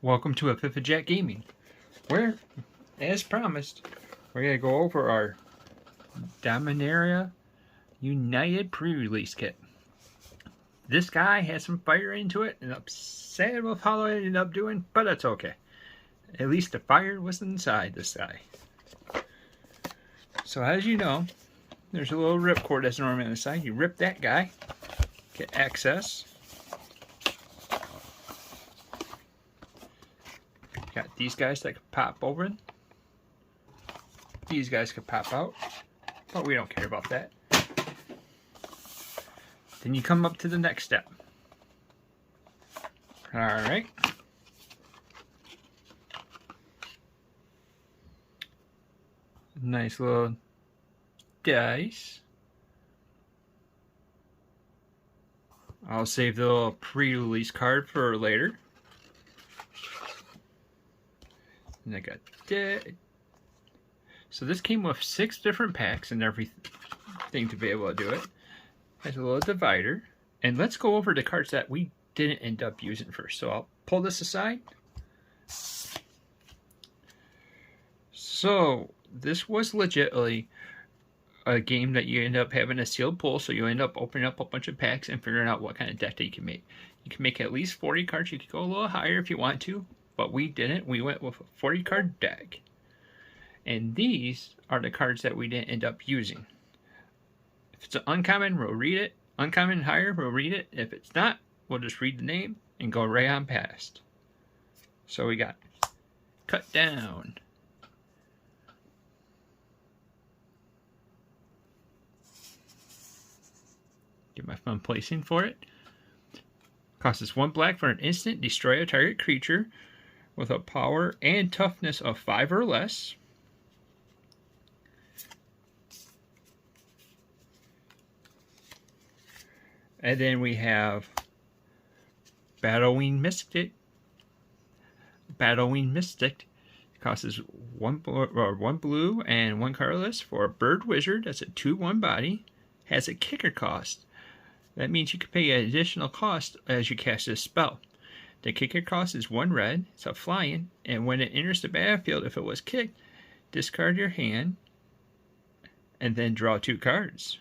Welcome to Epiphany Jack Gaming, where, as promised, we're going to go over our Doninaria United pre-release kit. This guy has some fire into it, and I'm sad with how it ended up doing, but that's okay. At least the fire was inside this guy. So as you know, there's a little ripcord that's normally on the side. You rip that guy, get access. Got these guys that can pop open. These guys can pop out, but we don't care about that. Then you come up to the next step. Alright. Nice little dice. I'll save the little pre-release card for later. And I got that. So this came with 6 different packs and everything to be able to do it. Has a little divider. And let's go over the cards that we didn't end up using first. So I'll pull this aside. So this was legitimately a game that you end up having a sealed pull. So you end up opening up a bunch of packs and figuring out what kind of deck that you can make. You can make at least 40 cards. You could go a little higher if you want to. But we didn't. We went with a 40 card deck. And these are the cards that we didn't end up using. If it's an uncommon, we'll read it. Uncommon higher, we'll read it. If it's not, we'll just read the name and go right on past. So we got Cut Down. Get my fun placing for it. Costs us 1 black for an instant. Destroy a target creature with a power and toughness of 5 or less. And then we have Battlewing Mystic. Battlewing Mystic costs 1 blue and 1 colorless for a bird wizard. That's a 2/1 body. Has a kicker cost. That means you can pay an additional cost as you cast this spell. The kicker cost is 1 red. It's a flying, and when it enters the battlefield, if it was kicked, discard your hand and then draw 2 cards.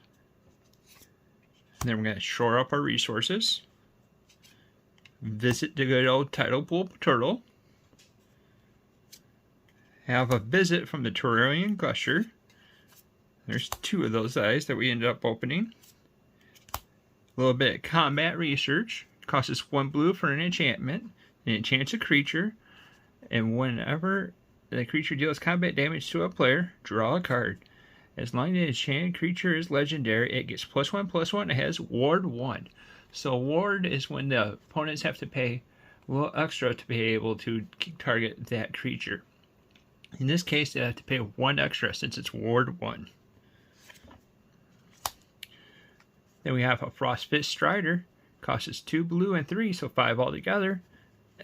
And then we're going to shore up our resources. Visit the good old Tidal Pool Turtle. Have a visit from the Turian Gusher. There's 2 of those guys that we ended up opening. A little bit of combat research. Costs us 1 blue for an enchantment. It enchants a creature. And whenever the creature deals combat damage to a player, draw a card. As long as the enchanted creature is legendary, it gets +1/+1. It has Ward 1. So Ward is when the opponents have to pay a little extra to be able to target that creature. In this case, they have to pay 1 extra since it's Ward 1. Then we have a Frostfist Strider. Costs us 2 blue and 3, so 5 altogether.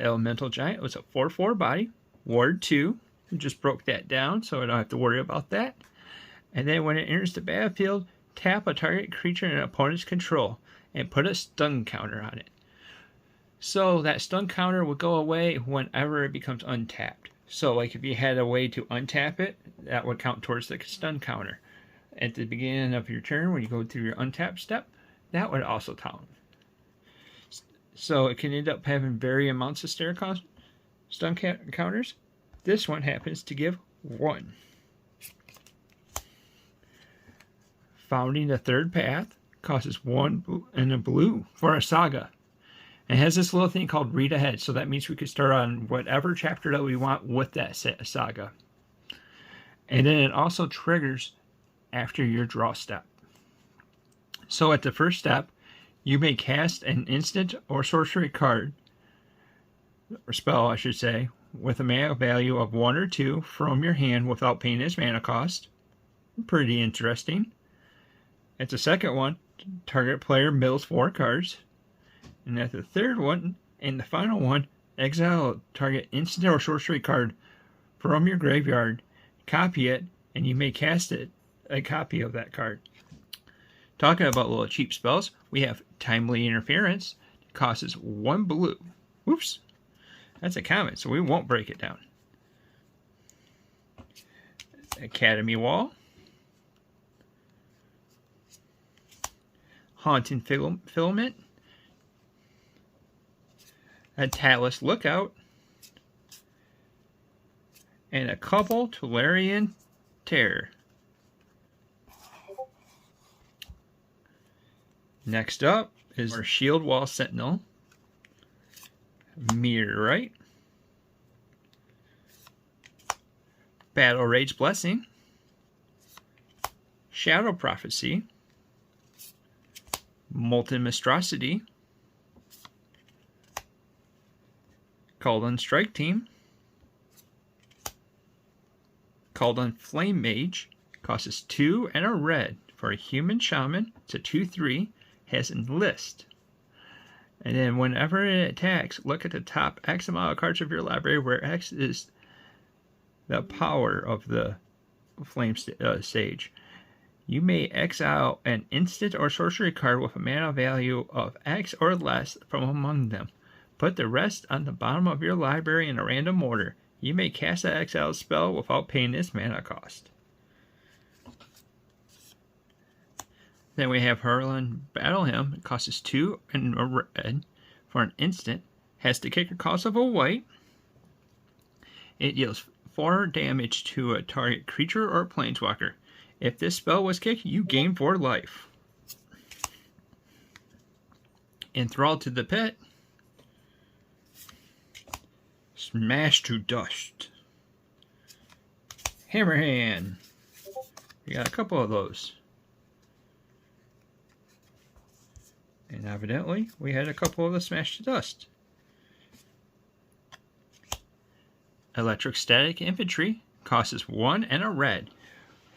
Elemental Giant was a 4/4 body. Ward 2. We just broke that down, so I don't have to worry about that. And then when it enters the battlefield, tap a target creature in an opponent's control and put a stun counter on it. So that stun counter will go away whenever it becomes untapped. So like if you had a way to untap it, that would count towards the stun counter. At the beginning of your turn, when you go through your untap step, that would also count. So it can end up having varying amounts of stun counters. This one happens to give 1. Founding the Third Path costs 1 and a blue for a saga. It has this little thing called Read Ahead, so that means we could start on whatever chapter that we want with that saga. And then it also triggers after your draw step. So at the first step, you may cast an instant or sorcery card, or spell I should say, with a mana value of 1 or 2 from your hand without paying its mana cost. Pretty interesting. At the second one, target player mills 4 cards. And at the third one, and the final one, exile a target instant or sorcery card from your graveyard, copy it, and you may cast it, a copy of that card. Talking about little cheap spells, we have Timely Interference. It costs 1 blue. Whoops. That's a common, so we won't break it down. Academy Wall. Haunting Filament. A Talus Lookout. And a couple Tolarian Terror. Next up is our Shield Wall Sentinel. Meteorite. Battle Rage Blessing. Shadow Prophecy. Molten Monstrosity. Called on Strike Team. Called on Flame Mage. Costs 2 and a red for a human shaman. It's a 2/3. Has enlist. And then whenever it attacks, look at the top X amount of cards of your library, where X is the power of the Flame Sage. You may exile an instant or sorcery card with a mana value of X or less from among them. Put the rest on the bottom of your library in a random order. You may cast an exile spell without paying this mana cost. Then we have Hurlan Battle Hymn. It costs 2 and a red for an instant. Has the kicker cost of a white. It deals 4 damage to a target creature or planeswalker. If this spell was kicked, you gain 4 life. Enthralled to the Pit. Smash to Dust. Hammerhand. We got a couple of those. And evidently, we had a couple of the Smash to Dust. Electric Static Infantry costs 1 and a red.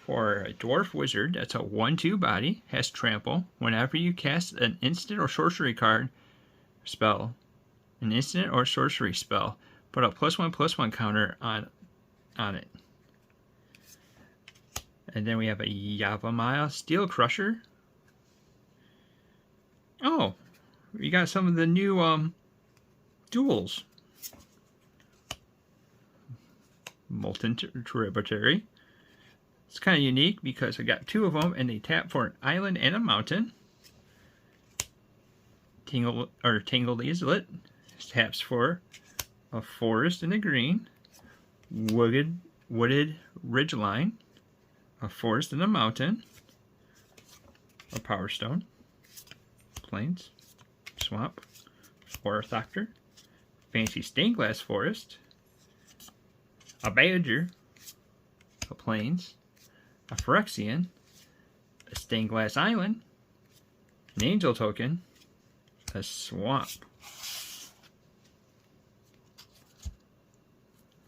For a Dwarf Wizard, that's a 1/2 body, has trample. Whenever you cast an instant or sorcery card spell, put a +1/+1 counter on it. And then we have a Yavimaya Steel Crusher. Oh, we got some of the new duels. Molten Tributary. It's kind of unique because I got 2 of them and they tap for an island and a mountain. Tangled Islet taps for a forest and a green. Wooded Ridgeline, a forest and a mountain. A Power Stone. Plains, Swamp, Orthopter, Fancy Stained Glass Forest, a Badger, a Plains, a Phyrexian, a Stained Glass Island, an Angel Token, a Swamp.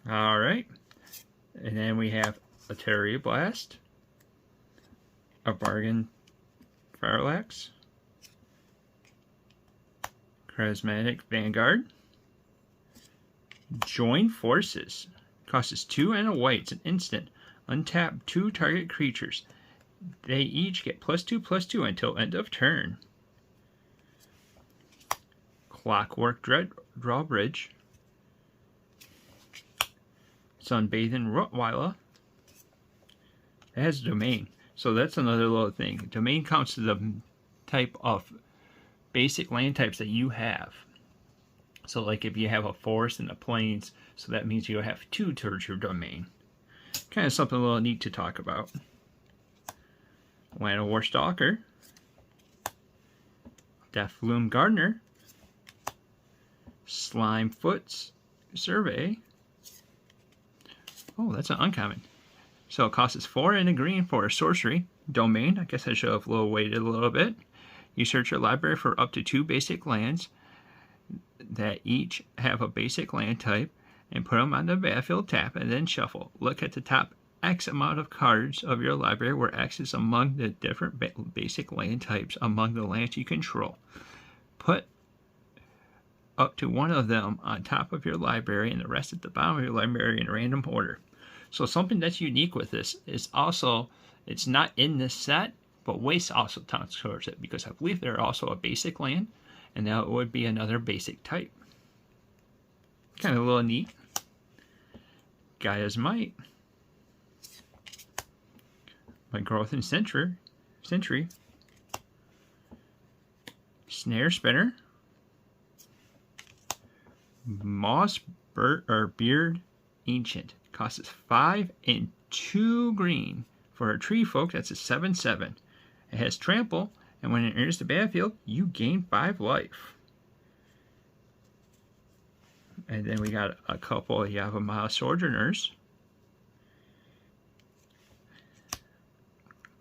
Alright, and then we have a Terry Blast, a Bargain Parallax, Charismatic Vanguard. Join Forces. Costs 2 and a white. It's an instant. Untap 2 target creatures. They each get +2/+2 until end of turn. Clockwork Drawbridge. Sunbathing Rottweiler. It has domain. So that's another little thing. Domain counts to the type of basic land types that you have. So like if you have a forest and a plains, so that means you have 2 towards your domain. Kind of something a little neat to talk about. Land of War Stalker. Deathloom Gardener. Slimefoot's Survey. Oh, that's an uncommon. So it costs 4 and a green for a sorcery. Domain, I guess I should have weighted a little bit. You search your library for up to 2 basic lands that each have a basic land type and put them on the battlefield, tap, and then shuffle. Look at the top X amount of cards of your library where X is among the different basic land types among the lands you control. Put up to 1 of them on top of your library and the rest at the bottom of your library in random order. So something that's unique with this is also, it's not in this set, but Waste also counts towards it because I believe they're also a basic land, and now it would be another basic type. Kind of a little neat. Gaia's Might. My Growth and Sentry. Snare Spinner. Moss Beard Ancient. Costs 5 and 2 green. For a tree folk, that's a 7/7. It has Trample, and when it enters the battlefield, you gain 5 life. And then we got a couple of Yavimaya Sojourners.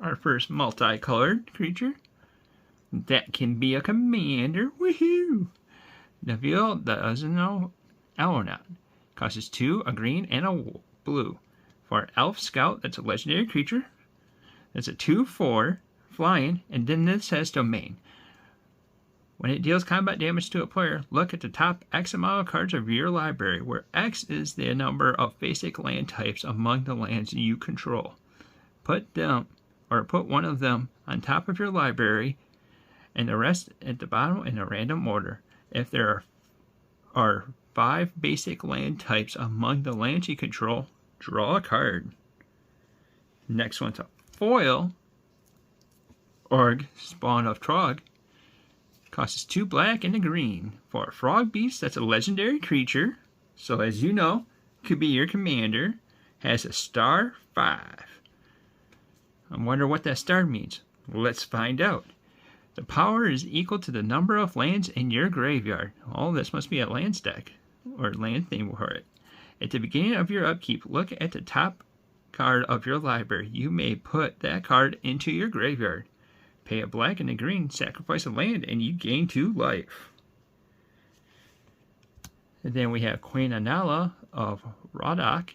Our first multicolored creature. That can be a commander. Woohoo! Neville the Alonaut. Costs 2, a green, and a blue. For Elf Scout, that's a legendary creature. That's a 2/4 flying, and then this has Domain. When it deals combat damage to a player, look at the top X amount of cards of your library, where X is the number of basic land types among the lands you control. Put one of them on top of your library, and the rest at the bottom in a random order. If there are 5 basic land types among the lands you control, draw a card. Next one's a foil Org, Spawn of Trog. Costs 2 black and a green. For a Frog Beast, that's a legendary creature. So as you know, could be your commander. Has a star 5. I wonder what that star means. Let's find out. The power is equal to the number of lands in your graveyard. Oh, this must be a lands deck, or land theme for it. At the beginning of your upkeep, look at the top card of your library. You may put that card into your graveyard. Pay a black and a green, sacrifice a land, and you gain 2 life. And then we have Queen Anala of Rodok.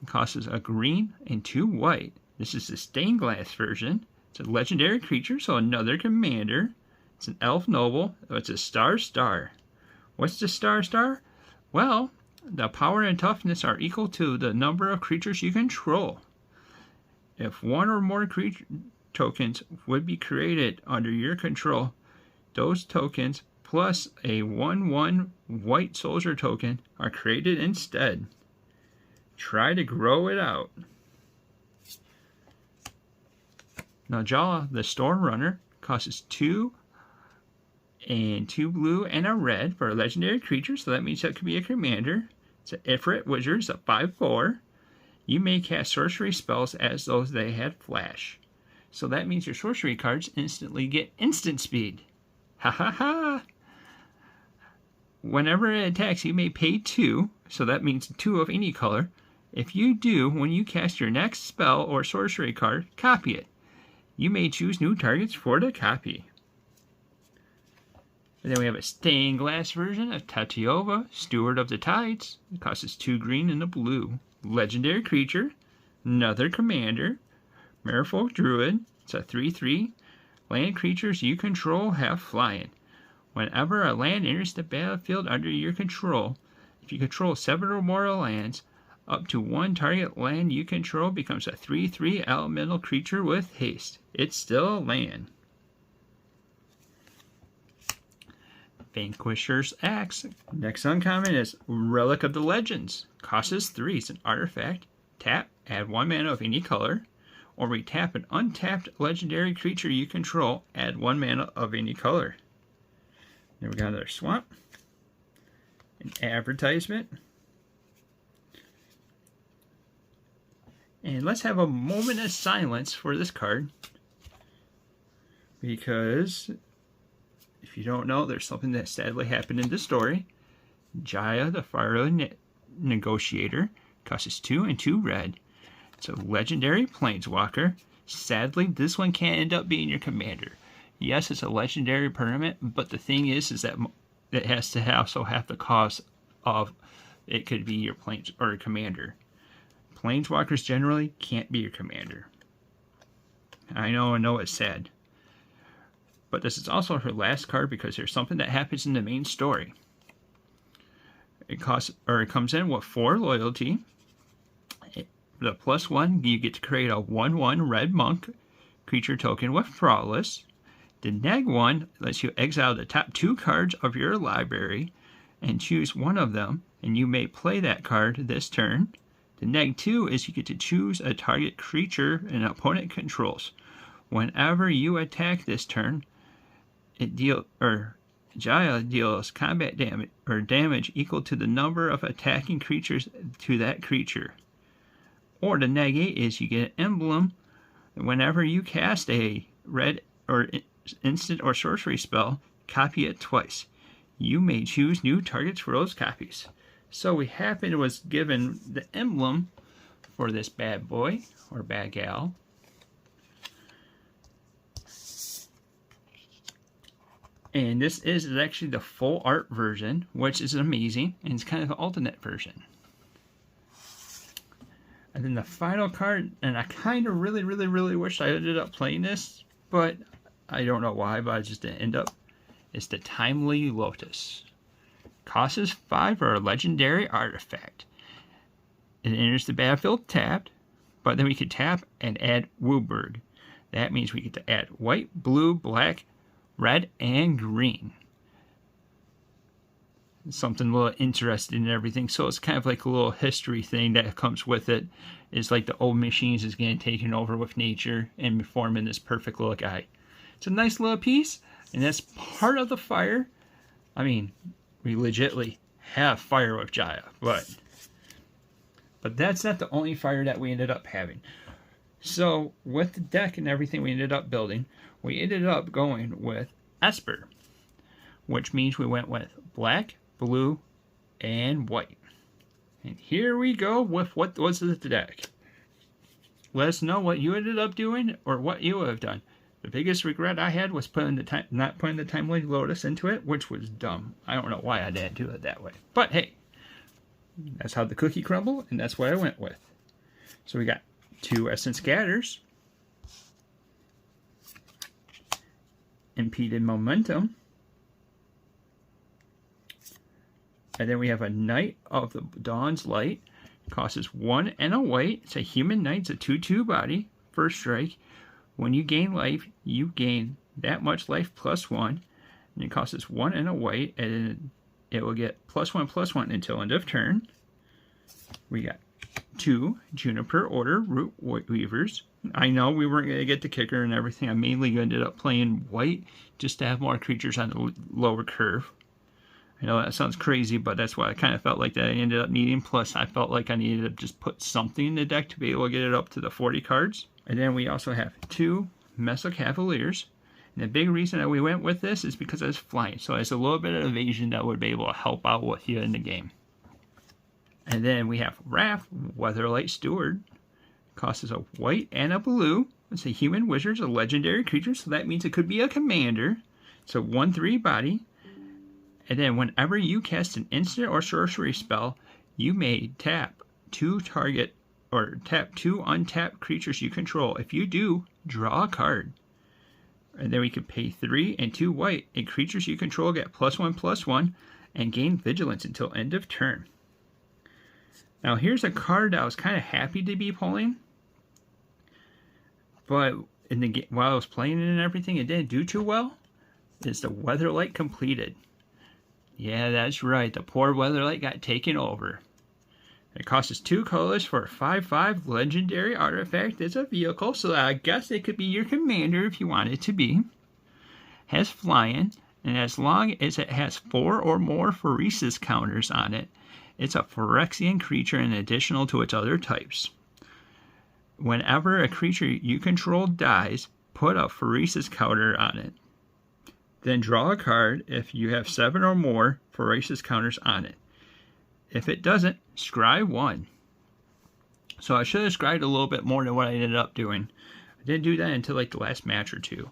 It costs a green and 2 white. This is the stained glass version. It's a legendary creature, so another commander. It's an elf noble. It's a star. What's the star? Well, the power and toughness are equal to the number of creatures you control. If one or more creature tokens would be created under your control, those tokens plus a 1/1 white soldier token are created instead. Try to grow it out. Najala, the Storm Runner, costs 2 and 2 blue and a red for a legendary creature, so that means that could be a commander. It's an Ifrit Wizard, it's a 5/4. You may cast sorcery spells as though they had flash. So that means your sorcery cards instantly get instant speed. Ha ha ha! Whenever it attacks, you may pay 2, so that means 2 of any color. If you do, when you cast your next spell or sorcery card, copy it. You may choose new targets for the copy. And then we have a stained glass version of Tatiova, Steward of the Tides. It costs 2 green and a blue. Legendary creature, another commander, Merfolk Druid. It's a 3/3. Land creatures you control have flying. Whenever a land enters the battlefield under your control, if you control 7 or more lands, up to 1 target land you control becomes a 3/3 elemental creature with haste. It's still a land. Vanquisher's Axe. Next uncommon is Relic of the Legends. Costs 3. It's an artifact. Tap, add 1 mana of any color. Or retap an untapped legendary creature you control, add 1 mana of any color. Then we got another swamp. An advertisement. And let's have a moment of silence for this card. Because if you don't know, there's something that sadly happened in this story. Jaya, the Fire Negotiator, costs 2 and 2 red. It's a legendary planeswalker. Sadly, this one can't end up being your commander. Yes, it's a legendary permanent, but the thing is that it has to also have the cost of it could be your planes or a commander. Planeswalkers generally can't be your commander. I know it's sad. But this is also her last card because there's something that happens in the main story. It comes in with 4 loyalty. The +1, you get to create a 1/1 red monk creature token with Flawless. The -1 lets you exile the top 2 cards of your library and choose one of them and you may play that card this turn. The -2 is you get to choose a target creature an opponent controls. Whenever you attack this turn, Jaya deals combat damage or damage equal to the number of attacking creatures to that creature. Or the -8 is you get an emblem. Whenever you cast a red or instant or sorcery spell, copy it twice. You may choose new targets for those copies. So we was given the emblem for this bad boy or bad gal. And this is actually the full art version, which is amazing, and it's kind of an alternate version. And then the final card, and I kind of really wish I ended up playing this, but I don't know why, but I just didn't end up. It's the Timely Lotus. Costs 5 for a legendary artifact. It enters the battlefield tapped, but then we could tap and add Wooburg. That means we get to add white, blue, black, red, and green. Something a little interesting and everything. So it's kind of like a little history thing that comes with it. It's like the old machines is getting taken over with nature and forming this perfect little guy. It's a nice little piece, and that's part of the fire. I mean, we legitly have fire with Jaya, but that's not the only fire that we ended up having. So with the deck and everything we ended up building, we ended up going with Esper, which means we went with black, blue, and white. And here we go with what was the deck. Let us know what you ended up doing or what you would have done. The biggest regret I had was not putting the Timely Lotus into it, which was dumb. I don't know why I didn't do it that way. But hey, that's how the cookie crumbled, and that's what I went with. So we got 2 Essence Scatters, Impeded Momentum, and then we have a Knight of the Dawn's Light. Costs 1 and a white. It's a human knight. It's a 2/2 body. First strike. When you gain life, you gain that much life +1. And it costs 1 and a white. And it will get +1/+1 until end of turn. We got 2 Juniper Order Root Weavers. I know we weren't going to get the kicker and everything. I mainly ended up playing white just to have more creatures on the lower curve. I know that sounds crazy, but that's what I kind of felt like that I ended up needing. Plus, I felt like I needed to just put something in the deck to be able to get it up to the 40 cards. And then we also have 2 Mesa Cavaliers. And the big reason that we went with this is because it's flying. So it's a little bit of evasion that would be able to help out with you in the game. And then we have Raph, Weatherlight Steward. Costs us a white and a blue. It's a human wizard, a legendary creature, so that means it could be a commander. It's a 1/3 body. And then whenever you cast an instant or sorcery spell, you may tap 2 untapped creatures you control. If you do, draw a card. And then we can pay 3 and 2 white, and creatures you control get +1/+1 and gain vigilance until end of turn. Now here's a card that I was kind of happy to be pulling, but while I was playing it and everything, it didn't do too well. It's the Weatherlight Completed. Yeah, that's right. The poor Weatherlight got taken over. It costs us 2 colors for a 5/5 legendary artifact. It's a vehicle, so I guess it could be your commander if you want it to be. Has flying, and as long as it has 4 or more Phoresis counters on it, it's a Phyrexian creature in additional to its other types. Whenever a creature you control dies, put a Phyresis counter on it. Then draw a card if you have 7 or more Phyresis counters on it. If it doesn't, scry 1. So I should have scried a little bit more than what I ended up doing. I didn't do that until like the last match or 2.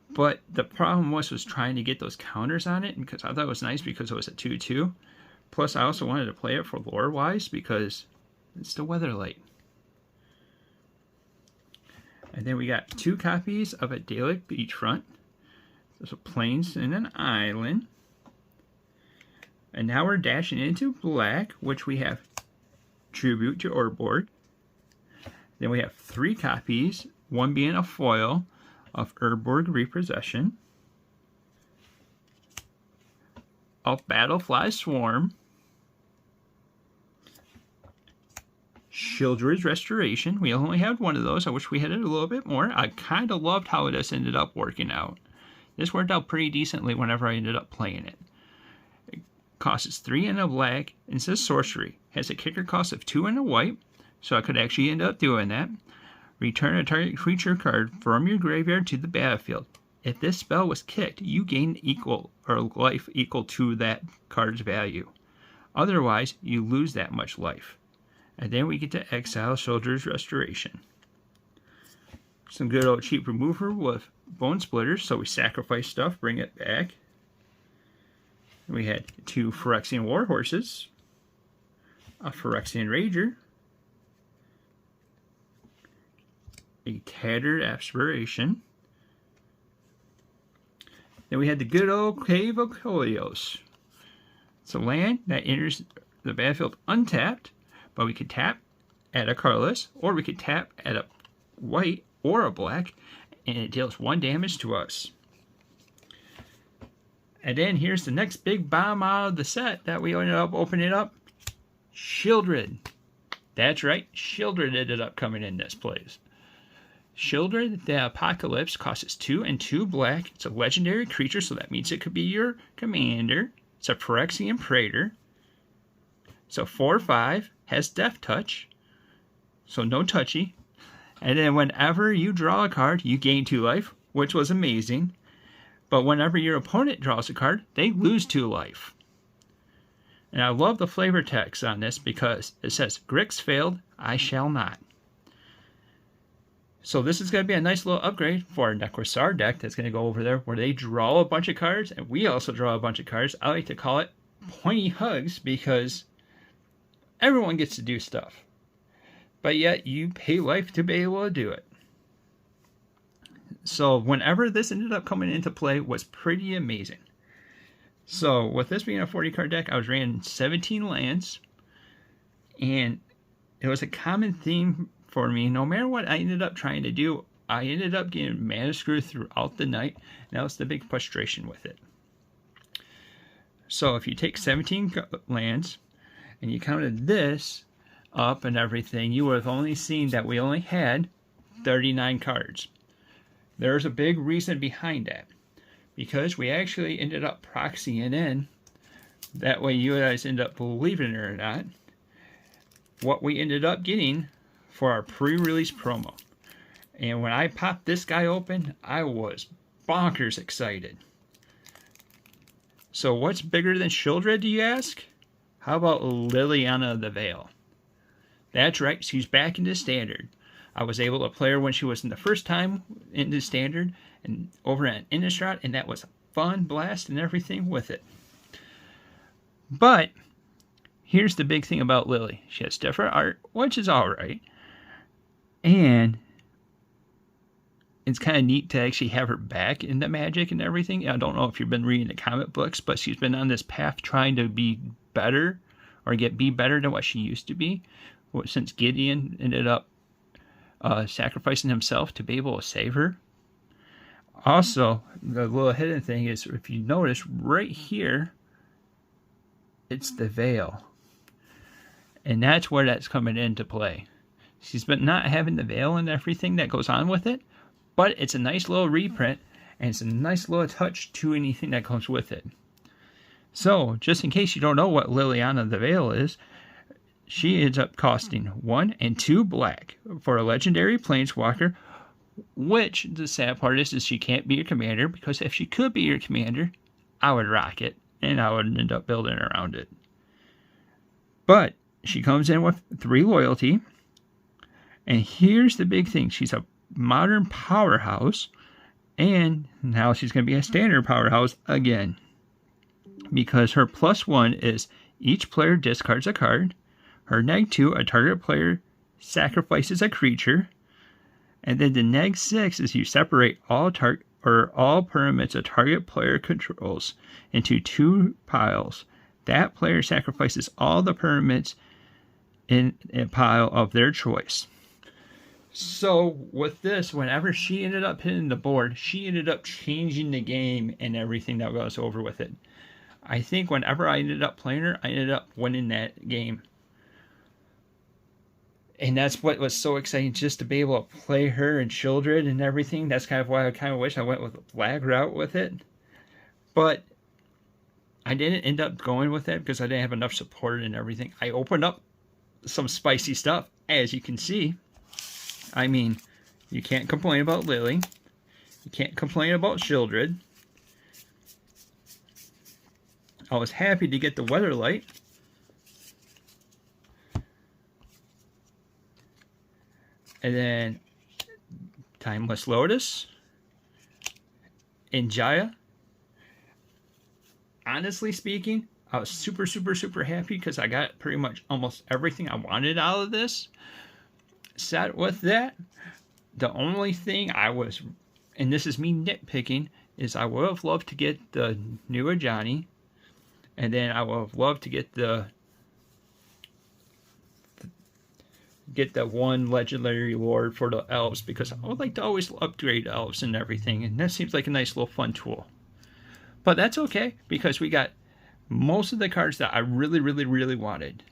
But the problem was trying to get those counters on it, because I thought it was nice because it was a 2/2. Plus I also wanted to play it for lore wise because it's the Weatherlight. And then we got 2 copies of a Dalek Beachfront. There's a plains and an island. And now we're dashing into black, which we have Tribute to Urborg. Then we have 3 copies, one being a foil of Urborg Repossession, of Battlefly Swarm, Shieldred's Restoration. We only had one of those. I wish we had it a little bit more. I kind of loved how this ended up working out. This worked out pretty decently whenever I ended up playing it. It costs 3 and a black, and it says sorcery. Has a kicker cost of 2 and a white, so I could actually end up doing that. Return a target creature card from your graveyard to the battlefield. If this spell was kicked, you gain equal or life equal to that card's value. Otherwise, you lose that much life. And then we get to exile Shieldred's Restoration. Some good old cheap remover with Bone Splitters, so we sacrifice stuff, bring it back. We had 2 Phyrexian Warhorses, a Phyrexian Rager, a Tattered Aspiration. Then we had the good old Cave of Kolios. It's a land that enters the battlefield untapped, but we could tap at a colorless, or we could tap at a white or a black, and it deals 1 damage to us. And then here's the next big bomb out of the set that we ended up opening up. Shieldred. That's right, Shieldred ended up coming in this place. Shieldred the Apocalypse costs us 2 and 2 black. It's a legendary creature, so that means it could be your commander. It's a Phyrexian Praetor. So 4/5, has Death Touch, so no touchy. And then whenever you draw a card, you gain 2 life, which was amazing. But whenever your opponent draws a card, they lose 2 life. And I love the flavor text on this because it says, Grix failed, I shall not. So this is going to be a nice little upgrade for our Necrosar deck that's going to go over there where they draw a bunch of cards and we also draw a bunch of cards. I like to call it pointy hugs because everyone gets to do stuff. But yet you pay life to be able to do it. So whenever this ended up coming into play was pretty amazing. So with this being a 40 card deck, I was running 17 lands. And it was a common theme for me. No matter what I ended up trying to do, I ended up getting mana screw throughout the night. And that was the big frustration with it. So if you take 17 lands and you counted this up and everything, you would have only seen that we only had 39 cards. There's a big reason behind that. Because we actually ended up proxying in, that way you guys end up believing it or not, what we ended up getting for our pre-release promo. And when I popped this guy open, I was bonkers excited. So what's bigger than Shieldred, do you ask? How about Liliana the Veil? That's right, she's back into Standard. I was able to play her when she was in the first time into Standard and over at Innistrad, and that was a fun blast and everything with it. But here's the big thing about Lily. She has different art, which is alright. And it's kind of neat to actually have her back into Magic and everything. I don't know if you've been reading the comic books, but she's been on this path trying to be better or be better than what she used to be. Since Gideon ended up sacrificing himself to be able to save her. Also, the little hidden thing is, if you notice right here, it's the veil. And that's where that's coming into play. She's been not having the veil and everything that goes on with it, but it's a nice little reprint, and it's a nice little touch to anything that comes with it. So, just in case you don't know what Liliana the Veil is, she ends up costing 1 and 2 black for a legendary planeswalker, which the sad part is she can't be your commander, because if she could be your commander, I would rock it, and I would end up building around it. But she comes in with 3 loyalty, and here's the big thing. She's a modern powerhouse, and now she's going to be a standard powerhouse again. Because her +1 is each player discards a card. Her -2, a target player sacrifices a creature. And then the -6 is you separate all permanents a target player controls into 2 piles. That player sacrifices all the permanents in a pile of their choice. So with this, whenever she ended up hitting the board, she ended up changing the game and everything that goes over with it. I think whenever I ended up playing her, I ended up winning that game. And that's what was so exciting, just to be able to play her and Children and everything. That's kind of why I kind of wish I went with the flag route with it. But I didn't end up going with it because I didn't have enough support and everything. I opened up some spicy stuff, as you can see. I mean, you can't complain about Lily. You can't complain about Children. I was happy to get the Weatherlight. And then Timely Lotus and Jaya. Honestly speaking, I was super, super, super happy because I got pretty much almost everything I wanted out of this set with that. The only thing I was, and this is me nitpicking, is I would have loved to get the new Ajani, and then I would have loved to get the one legendary lord for the elves, because I would like to always upgrade elves and everything, and that seems like a nice little fun tool. But that's okay, because we got most of the cards that I really, really, really wanted.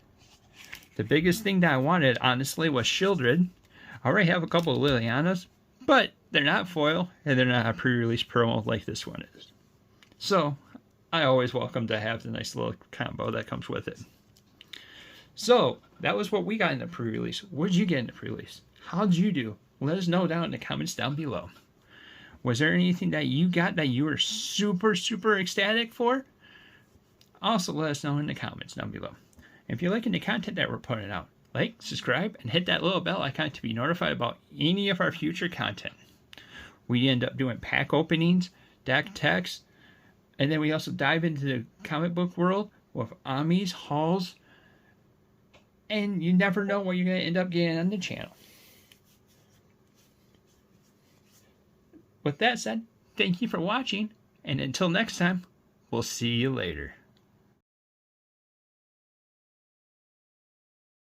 The biggest thing that I wanted, honestly, was Children. I already have a couple of Lilianas, but they're not foil, and they're not a pre-release promo like this one is. So, I always welcome to have the nice little combo that comes with it. So, that was what we got in the pre-release. What did you get in the pre-release? How'd you do? Let us know down in the comments down below. Was there anything that you got that you were super, super ecstatic for? Also, let us know in the comments down below. If you're liking the content that we're putting out, like, subscribe, and hit that little bell icon to be notified about any of our future content. We end up doing pack openings, deck techs, and then we also dive into the comic book world with Amis, hauls, and you never know what you're going to end up getting on the channel. With that said, thank you for watching, and until next time, we'll see you later.